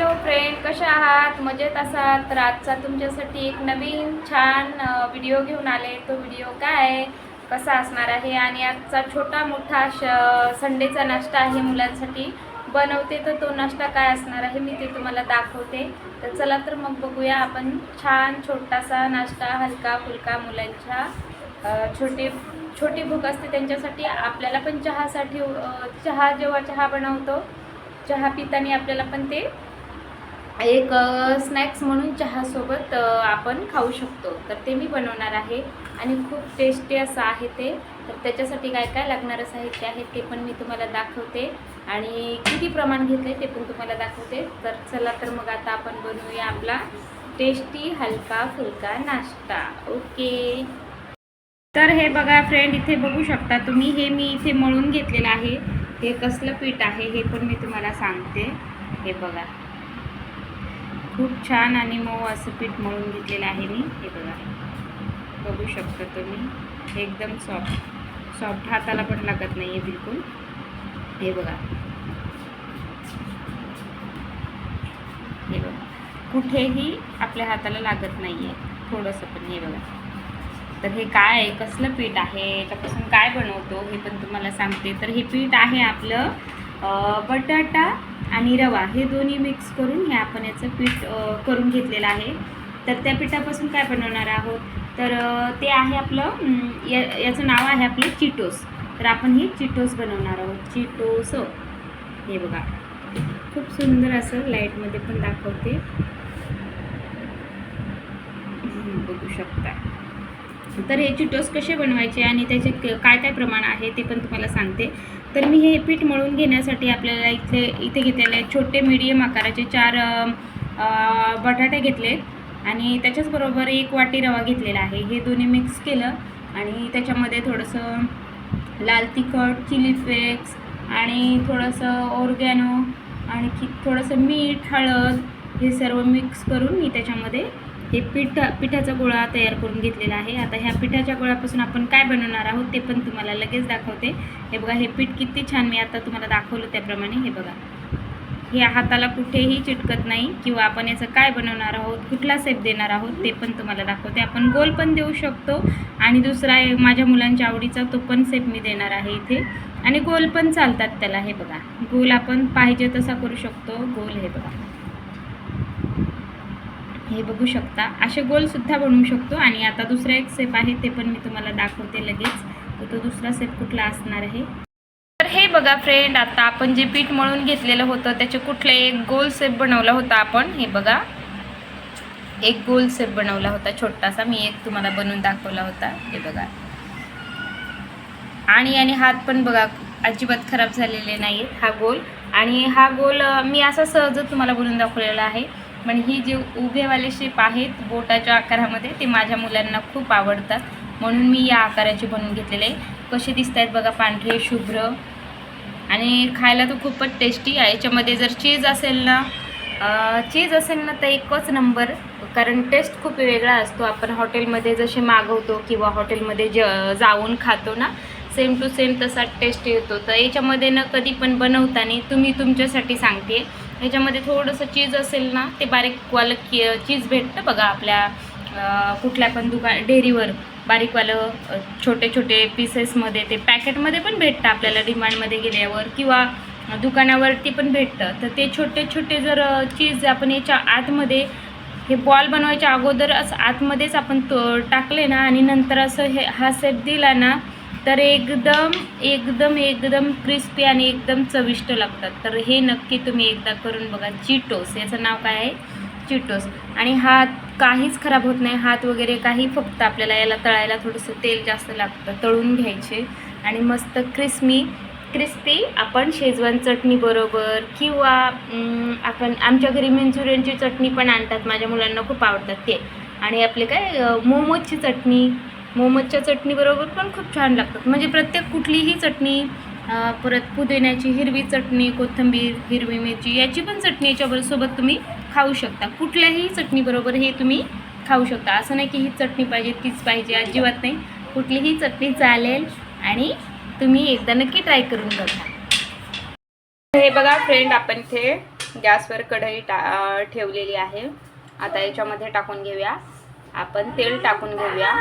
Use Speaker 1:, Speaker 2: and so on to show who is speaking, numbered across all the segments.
Speaker 1: Hello friend, कशा आहात? मजेत असाल तर आजचा तुमच्यासाठी एक नवीन छान व्हिडिओ घेऊन आले. तो व्हिडिओ काय कसा असणार आहे आणि आजचा छोटा मोठा संडेचा नाश्ता आहे मुलांसाठी बनवते, तर तो नाश्ता काय असणार आहे मी ते तुम्हाला दाखवते. तर चला तर मग बघूया आपण. छान छोटासा नाश्ता, हलका फुलका मुलांच्या छोटी भूक असते त्यांच्यासाठी. आपल्याला पण चहा जेव्हा चहा बनवतो, चहा पिताना आपल्याला पण ते एक स्नॅक्स म्हणून चहासोबत आपण खाऊ शकतो. तर ते मी बनवणार आहे आणि खूप टेस्टी असं आहे ते. तर त्याच्यासाठी काय काय लागणारं साहित्य आहे ते पण मी तुम्हाला दाखवते आणि किती प्रमाण घेतले ते पण तुम्हाला दाखवते. तर चला तर मग आता आपण बनवूया आपला टेस्टी हलका फुलका नाश्ता. ओके. तर हे बघा फ्रेंड, इथे बघू शकता तुम्ही, हे मी इथे मळून घेतलेलं आहे. हे कसलं पीठ आहे हे पण मी तुम्हाला सांगते. हे बघा, खूप छान आणि मऊ असं पीठ मळून घेतलेलं आहे मी. हे बघा, बघू शकता तुम्ही, एकदम सॉफ्ट हाताला पण लागत नाही आहे बिलकुल. हे बघा, हे बघा, कुठेही आपल्या हाताला लागत नाही आहे थोडंसं पण. हे बघा, तर हे काय आहे, कसलं पीठ आहे, याच्यापासून काय बनवतो हे पण तुम्हाला सांगते. तर हे पीठ आहे आपलं बटाटा आणि रवा हे दोन्ही मिक्स करून हे आपण याचं पीठ करून घेतलेलं आहे. तर त्या पिठापासून काय बनवणार आहोत, तर ते आहे आपलं याचं नाव आहे आपलं चिटोस. तर आपण हे चिटोस बनवणार आहोत, चिटोस. हे बघा, खूप सुंदर असं लाईटमध्ये पण दाखवते, बघू शकता. तर हे चिटोस कसे बनवायचे आणि त्याचे काय काय प्रमाण आहे ते पण तुम्हाला सांगते. तर मी हे पीठ मळून घेण्यासाठी आपल्याला इथे घेतलेले छोटे मीडियम आकाराचे 4 बटाटे घेतले आणि त्याच्याचबरोबर 1 वाटी रवा घेतलेला आहे. हे दोन्ही मिक्स केलं आणि त्याच्यामध्ये थोडंसं लाल तिखट, चिली फ्लेक्स आणि थोडंसं ऑर्गॅनो आणि थोडंसं मीठ, हळद हे सर्व मिक्स करून मी त्याच्यामध्ये हे पिठाचा गोळा तयार करून घेतलेला आहे. आता ह्या पिठाच्या गोळ्यापासून आपण काय बनवणार आहोत ते पण तुम्हाला लगेच दाखवते. हे बघा, हे पीठ किती छान मी आता तुम्हाला दाखवलं त्याप्रमाणे. हे बघा, हे हाताला कुठेही चिटकत नाही किंवा आपण याचं काय बनवणार आहोत, कुठला शेप देणार आहोत ते पण तुम्हाला दाखवते. आपण गोल पण देऊ शकतो आणि दुसरा माझ्या मुलांच्या आवडीचा तो पण शेप मी देणार आहे इथे. आणि गोल पण चालतात त्याला. हे बघा, गोल आपण पाहिजे तसा करू शकतो गोल. हे बघा, हे बघू शकता, असे गोलसुद्धा बनवू शकतो. आणि आता दुसरा एक शेप आहे ते पण मी तुम्हाला दाखवते लगेच. तर तो दुसरा शेप कुठला असणार आहे, तर हे बघा फ्रेंड, आता आपण जे पीठ मळून घेतलेलं होतं त्याचे कुठले एक गोल शेप बनवला होता आपण. हे बघा, एक गोल शेप बनवला होता छोटासा, मी एक तुम्हाला बनवून दाखवला होता. हे बघा, आणि हात पण बघा अजिबात खराब झालेले नाहीत. हा गोल आणि हा गोल मी असा सहजच तुम्हाला बनवून दाखवलेला आहे. पण ही जे उभेवाले शेप आहेत बोटाच्या आकारामध्ये ते माझ्या मुलांना खूप आवडतात, म्हणून मी या आकाराचे बनवून घेतलेले आहे. कसे दिसत आहेत बघा, पांढरे शुभ्र आणि खायला तर खूपच टेस्टी आहे. याच्यामध्ये जर चीज असेल ना तर एकच नंबर, कारण टेस्ट खूप वेगळा असतो. आपण हॉटेलमध्ये जसे मागवतो किंवा हॉटेलमध्ये जाऊन खातो ना, सेम टू सेम तसा टेस्ट येतो. तर याच्यामध्ये ना कधी पण बनवताना तुम्ही तुमच्यासाठी सांगते, याच्यामध्ये थोडंसं चीज असेल ना, ते बारीकवालं चीज भेटतं बघा आपल्या कुठल्या पण डेअरीवर, बारीकवालं छोटे छोटे पीसेसमध्ये ते पॅकेटमध्ये पण भेटतं आपल्याला डिमांडमध्ये गेल्यावर किंवा दुकानावरती पण भेटतं. तर ते छोटे छोटे जर चीज आपण याच्या आतमध्ये हे बॉल बनवायच्या अगोदर असं आतमध्येच आपण टाकले ना आणि नंतर असं हा शेप दिला ना, तर एकदम एकदम एकदम क्रिस्पी आणि एकदम चविष्ट लागतात. तर हे नक्की तुम्ही एकदा करून बघा. चिटोस याचं नाव काय आहे, चिटोस. आणि हात काहीच खराब होत नाही, हात वगैरे काही, फक्त आपल्याला याला तळायला थोडंसं तेल जास्त लागतं. तळून घ्यायचे आणि मस्त क्रिस्पी आपण शेजवान चटणी बरोबर किंवा आपण आमच्या घरी मंचुरियनची चटणी पण आणतात, माझ्या मुलांना खूप आवडतात ते. आणि आपले काय मोमोजच्या चटणीबरोबर पण खूप छान लागतात. म्हणजे प्रत्येक कुठलीही चटणी, परत पुदिन्याची हिरवी चटणी, कोथिंबीर, हिरवी मिरची याची पण चटणी याच्याबरोबर सोबत तुम्ही खाऊ शकता. कुठल्याही चटणीबरोबर हे तुम्ही खाऊ शकता. असं नाही की ही चटणी पाहिजे तीच पाहिजे, अजिबात नाही. कुठलीही चटणी चालेल आणि तुम्ही एकदा नक्की ट्राय करून बघा. हे बघा फ्रेंड, आपण इथे गॅसवर कढई ठेवलेली आहे. आता याच्यामध्ये टाकून घेऊया आपण तेल टाकून घेऊया.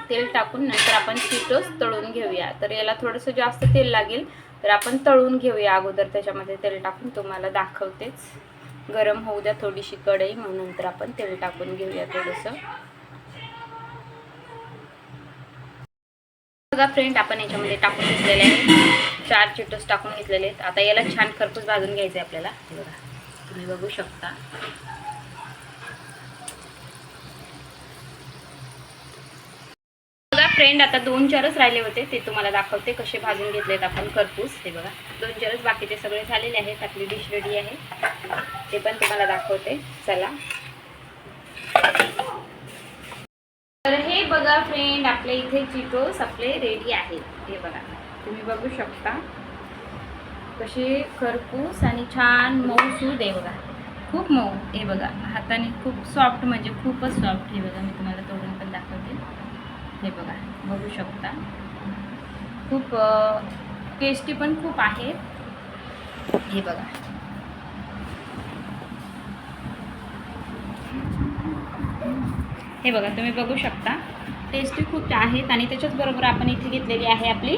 Speaker 1: तेल टाकून नंतर आपण चिटोस तळून घेऊया. तर याला थोडंसं जास्त तेल लागेल, तर आपण तळून घेऊया अगोदर. त्याच्यामध्ये तेल टाकून तुम्हाला दाखवतेच. गरम होऊ द्या थोडीशी कढई, मग नंतर आपण तेल टाकून घेऊया थोडंसं. बघा फ्रेंड, आपण याच्यामध्ये टाकून घेतलेले आहे 4 चिटोस टाकून घेतलेले आहेत. आता याला छान खरपूस भाजून घ्यायचं आहे आपल्याला. बघा, तुम्ही बघू शकता. बघा फ्रेंड, आता 2-4च राहिले होते, ते तुम्हाला दाखवते कसे भाजून घेतलेत आपण खरपूस. हे बघा 2-4च, बाकीचे सगळे झालेले आहेत. आपली डिश रेडी आहे, ते पण तुम्हाला दाखवते. चला. तर हे बघा फ्रेंड, आपल्या इथे चिटोस आपले रेडी आहेत. हे बघा, तुम्ही बघू शकता कसे खरपूस आणि छान मऊसूद आहे. बघा खूप मऊ. हे बघा हाताने खूप सॉफ्ट, म्हणजे खूपच सॉफ्ट. हे बघा, मी तुम्हाला तोडून पण दाखवते. हे बघा, बघू शकता. खूप टेस्टी पण खूप आहे. हे बघा, हे बघा तुम्ही बघू शकता. टेस्टी खूप आहेत. आणि त्याच्याचबरोबर आपण इथे घेतलेली आहे आपली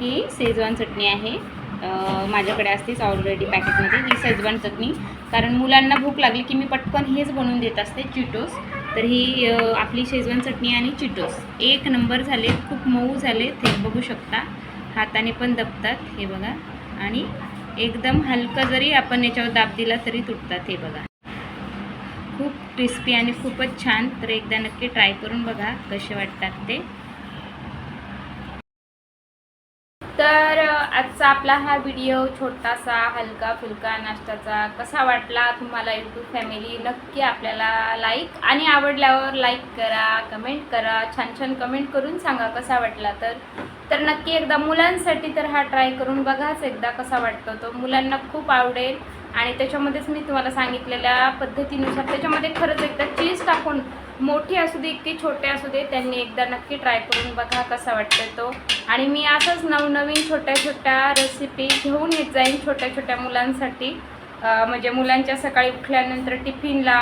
Speaker 1: ही शेजवान चटणी आहे. माझ्याकडे असतेच ऑलरेडी पॅकेटमध्ये ही शेजवान चटणी. कारण मुलांना भूक लागली की मी पटकन हेच बनवून देत असते, चिटोस. तर ही आपली शेजवान चटणी आणि चिटोस एक नंबर झाले. खूप मऊ झाले, ते बघू शकता. हाताने पण दबतात. हे बघा, आणि एकदम हलकं जरी आपण याच्यावर दाब दिला तरी तुटतात. हे बघा, खूप क्रिस्पी आणि खूपच छान. तर एकदा नक्की ट्राय करून बघा कसे वाटतात ते. तर आजचा आपला हा व्हिडिओ छोटासा हलका फुलका नाश्त्याचा कसा वाटला तुम्हाला यूट्यूब फॅमिली? नक्की आपल्याला लाईक आणि आवडल्यावर लाईक करा, कमेंट करा. छान छान कमेंट करून सांगा कसा वाटला. तर नक्की एकदा मुलांसाठी तर हा ट्राय करून बघाच एकदा कसा वाटतो तो. मुलांना खूप आवडेल. आणि त्याच्यामध्येच मी तुम्हाला सांगितलेल्या पद्धतीनुसार त्याच्यामध्ये खरंच एकदा चीज टाकून, मोठी असू दे की छोटे असू दे, त्यांनी एकदा नक्की ट्राय करून बघा कसा वाटतो तो. आणि मी असंच नवनवीन छोट्या छोट्या रेसिपी घेऊन येत जाईन छोट्या छोट्या मुलांसाठी. म्हणजे मुलांच्या सकाळी उठल्यानंतर टिफिनला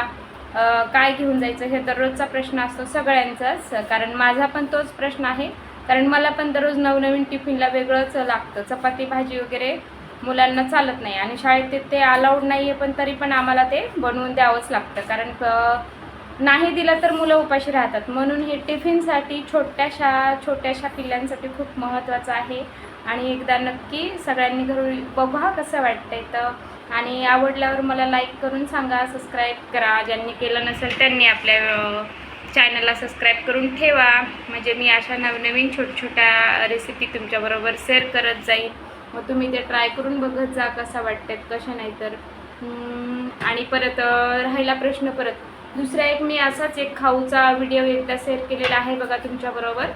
Speaker 1: काय घेऊन जायचं हे दररोजचा प्रश्न असतो सगळ्यांचाच. कारण माझा पण तोच प्रश्न आहे. कारण मला पण दररोज नवनवीन टिफिनला वेगळंच लागतं. चपाती भाजी वगैरे मुलांना चालत नाही, आणि शाळेत ते अलाउड नाही आहे, पण तरी पण आम्हाला ते बनवून द्यावंच लागतं. कारण नाही दिलं तर मुलं उपाशी राहतात. म्हणून हे टिफिनसाठी छोट्याशा पिल्लांसाठी खूप महत्त्वाचं आहे. आणि एकदा नक्की सगळ्यांनी घरी बघा कसं वाटतंय. तर आणि आवडल्यावर मला लाईक करून सांगा, सबस्क्राईब करा. ज्यांनी केलं नसेल त्यांनी आपल्या चॅनलला सबस्क्राईब करून ठेवा. म्हणजे मी अशा नवनवीन छोट्या रेसिपी तुमच्याबरोबर शेअर करत जाईल. मग तुम्ही ते ट्राय करून बघत जा कसा वाटतात कशा नाही तर. आणि परत राहिला प्रश्न, परत दुसरा एक मी असाच एक खाऊचा व्हिडिओ एकदा शेअर केलेला आहे बघा तुमच्याबरोबर,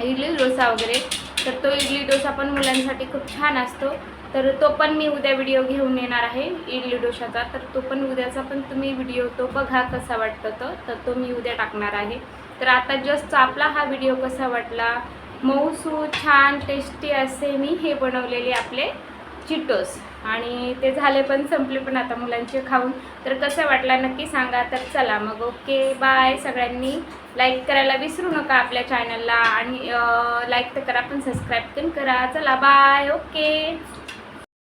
Speaker 1: इडली डोसा वगैरे. तर तो इडली डोसा पण मुलांसाठी खूप छान असतो. तर तो पण मी उद्या व्हिडिओ घेऊन येणार आहे इडली डोशाचा. तर तो पण उद्याचा पण तुम्ही व्हिडिओ तो बघा कसा वाटतो तो. तर तो मी उद्या टाकणार आहे. तर आता जस्ट आपला हा व्हिडिओ कसा वाटला, मऊसूद छान टेस्टी असे मी हे बनवलेले आपले चिटोस. आणि ते झाले पण, संपले पण आता मुलांचे खाऊन. तर कसं वाटला नक्की सांगा. तर चला मग, ओके बाय. सगळ्यांनी लाईक करायला विसरू नका आपल्या चॅनलला. आणि लाईक तर करा पण सबस्क्राईब पण करा. चला बाय, ओके.